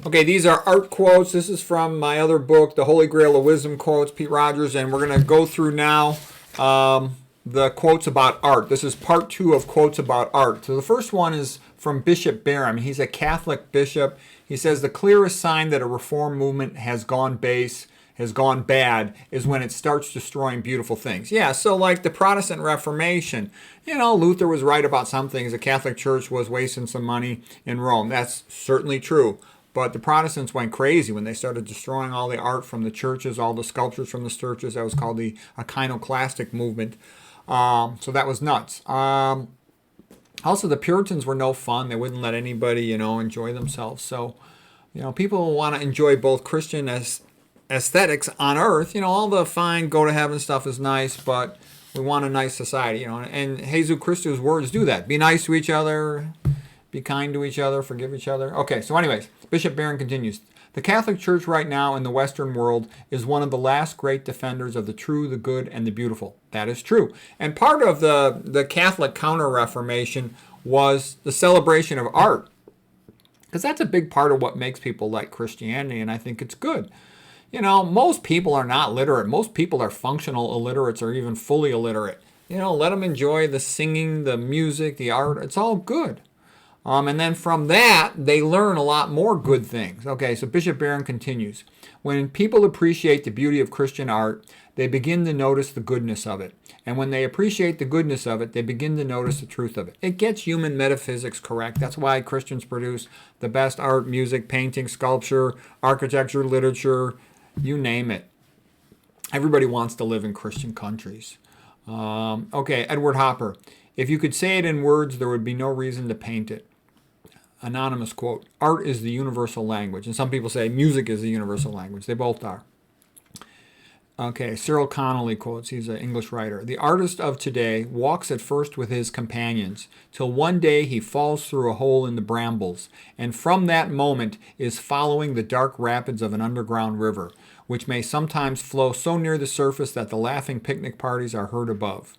Okay, these are art quotes. This is from my other book, The Holy Grail of Wisdom Quotes, Pete Rogers, and we're going to go through now the quotes about art. This is part 2 of quotes about art. So the first one is from Bishop Barron. He's a Catholic bishop. He says, the clearest sign that a reform movement has gone bad, is when it starts destroying beautiful things. Yeah, so like the Protestant Reformation, Luther was right about some things. The Catholic Church was wasting some money in Rome. That's certainly true. But the Protestants went crazy when they started destroying all the art from the churches, all the sculptures from the churches. That was called the iconoclastic movement. So that was nuts. Also, the Puritans were no fun. They wouldn't let anybody, enjoy themselves. So, people want to enjoy both Christian aesthetics on earth. All the fine go to heaven stuff is nice, but we want a nice society, and Jesus Christus' words do that. Be nice to each other, be kind to each other, forgive each other. Okay, so anyways, Bishop Barron continues. The Catholic Church right now in the Western world is one of the last great defenders of the true, the good, and the beautiful. That is true. And part of the Catholic Counter-Reformation was the celebration of art, because that's a big part of what makes people like Christianity, and I think it's good. Most people are not literate. Most people are functional illiterates or even fully illiterate. Let them enjoy the singing, the music, the art. It's all good. And then from that, they learn a lot more good things. Okay, so Bishop Barron continues. When people appreciate the beauty of Christian art, they begin to notice the goodness of it. And when they appreciate the goodness of it, they begin to notice the truth of it. It gets human metaphysics correct. That's why Christians produce the best art, music, painting, sculpture, architecture, literature, you name it. Everybody wants to live in Christian countries. Okay, Edward Hopper. If you could say it in words, there would be no reason to paint it. Anonymous quote, art is the universal language. And some people say music is the universal language. They both are. Okay, Cyril Connolly quotes, he's an English writer. The artist of today walks at first with his companions, till one day he falls through a hole in the brambles, and from that moment is following the dark rapids of an underground river, which may sometimes flow so near the surface that the laughing picnic parties are heard above.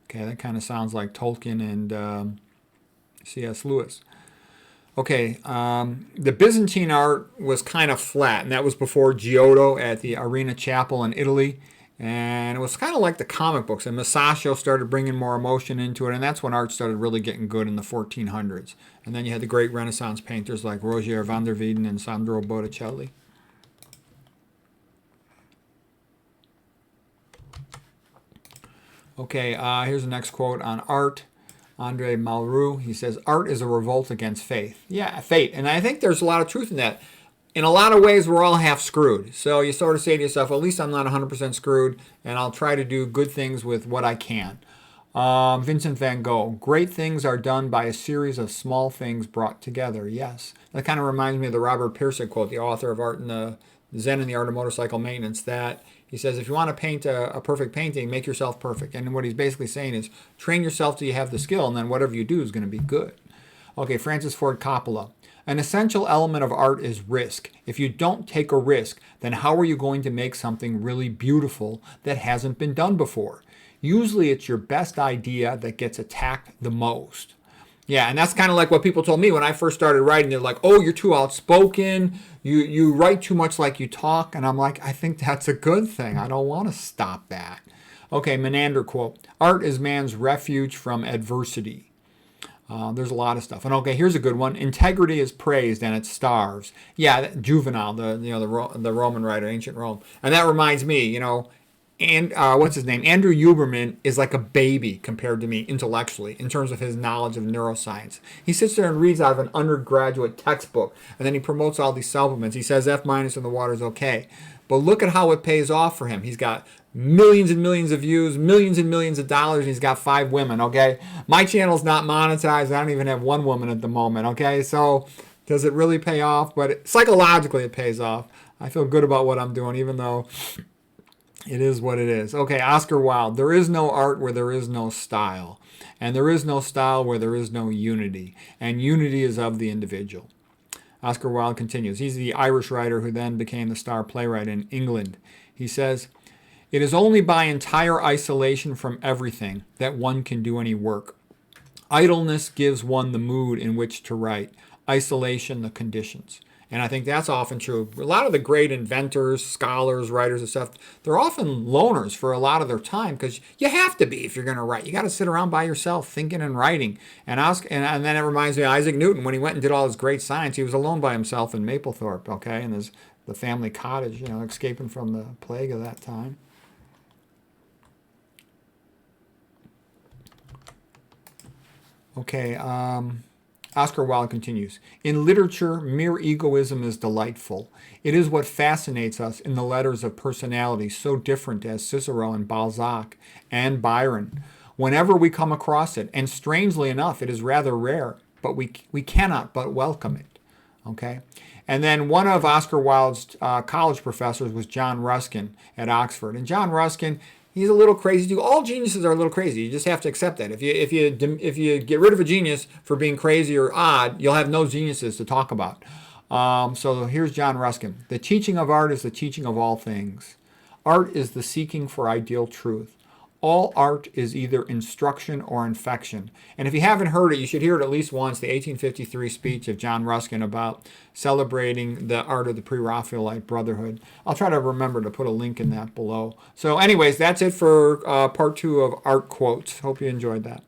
Okay, that kind of sounds like Tolkien and C.S. Lewis. Okay, the Byzantine art was kind of flat, and that was before Giotto at the Arena Chapel in Italy. And it was kind of like the comic books, and Masaccio started bringing more emotion into it, and that's when art started really getting good in the 1400s. And then you had the great Renaissance painters like Rogier van der Weyden and Sandro Botticelli. Okay, here's the next quote on art. Andre Malraux, he says, art is a revolt against faith. Yeah, fate. And I think there's a lot of truth in that. In a lot of ways, we're all half screwed. So you sort of say to yourself, well, at least I'm not 100% screwed, and I'll try to do good things with what I can. Vincent van Gogh, great things are done by a series of small things brought together. Yes. That kind of reminds me of the Robert Pearson quote, the author of Art and the Zen and the Art of Motorcycle Maintenance, that he says, if you want to paint a perfect painting, make yourself perfect. And what he's basically saying is, train yourself till you have the skill, and then whatever you do is going to be good. Okay, Francis Ford Coppola. An essential element of art is risk. If you don't take a risk, then how are you going to make something really beautiful that hasn't been done before? Usually it's your best idea that gets attacked the most. Yeah, and that's kind of like what people told me when I first started writing. They're like, oh, you're too outspoken. You write too much like you talk. And I'm like, I think that's a good thing. I don't want to stop that. Okay, Menander quote, art is man's refuge from adversity. There's a lot of stuff. And okay, here's a good one. Integrity is praised and it starves. Yeah, Juvenal, the Roman writer, ancient Rome. And that reminds me, and what's his name? Andrew Huberman is like a baby compared to me intellectually in terms of his knowledge of neuroscience. He sits there and reads out of an undergraduate textbook, and then he promotes all these supplements. He says F- in the water is okay. But look at how it pays off for him. He's got millions and millions of views, millions and millions of dollars, and he's got 5 women, okay? My channel's not monetized. I don't even have 1 woman at the moment, okay? So does it really pay off? But psychologically it pays off. I feel good about what I'm doing, even though it is what it is. Okay, Oscar Wilde. There is no art where there is no style. And there is no style where there is no unity. And unity is of the individual. Oscar Wilde continues. He's the Irish writer who then became the star playwright in England. He says, it is only by entire isolation from everything that one can do any work. Idleness gives one the mood in which to write. Isolation the conditions. And I think that's often true. A lot of the great inventors, scholars, writers, and stuff, they're often loners for a lot of their time because you have to be if you're going to write. You got to sit around by yourself thinking and writing. And then it reminds me of Isaac Newton when he went and did all his great science. He was alone by himself in Maplethorpe, okay, in the family cottage, escaping from the plague of that time. Okay. Oscar Wilde continues, in literature, mere egoism is delightful. It is what fascinates us in the letters of personalities so different as Cicero and Balzac and Byron. Whenever we come across it, and strangely enough, it is rather rare, but we cannot but welcome it. Okay? And then one of Oscar Wilde's college professors was John Ruskin at Oxford. And John Ruskin, he's a little crazy too. All geniuses are a little crazy. You just have to accept that. If you get rid of a genius for being crazy or odd, you'll have no geniuses to talk about. So here's John Ruskin. The teaching of art is the teaching of all things. Art is the seeking for ideal truth. All art is either instruction or infection. And if you haven't heard it, you should hear it at least once, the 1853 speech of John Ruskin about celebrating the art of the Pre-Raphaelite Brotherhood. I'll try to remember to put a link in that below. So anyways, that's it for part 2 of art quotes. Hope you enjoyed that.